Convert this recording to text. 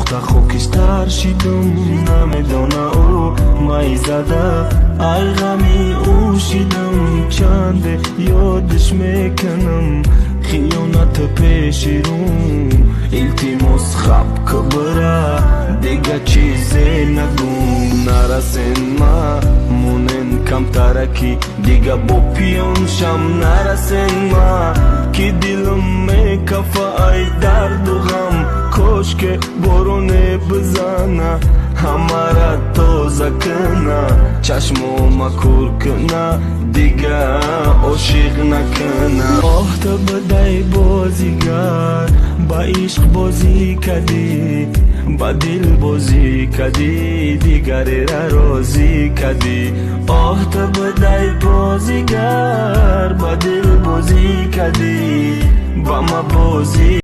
تا خاکستر شیدم نمیدونه او مای زده ای غمی او شیدم چند یادش میکنم خیانت پیش روم التماس خب که بره دیگه چیزی نگم نرسین ما مونن کم ترکی دیگه با پیون شم نرسین ما که دلم میکفه ای درد و غم کاش که بارونه بزنه همه را تازه کنه چشمو کور کنه دیگه عاشق نکنه آه تو بدای بازیگر با عشق بازی کردی با دل بازی کردی دیگری را راضی کردی آه تو بدای بازیگر با دل بازی کردی با ما بازی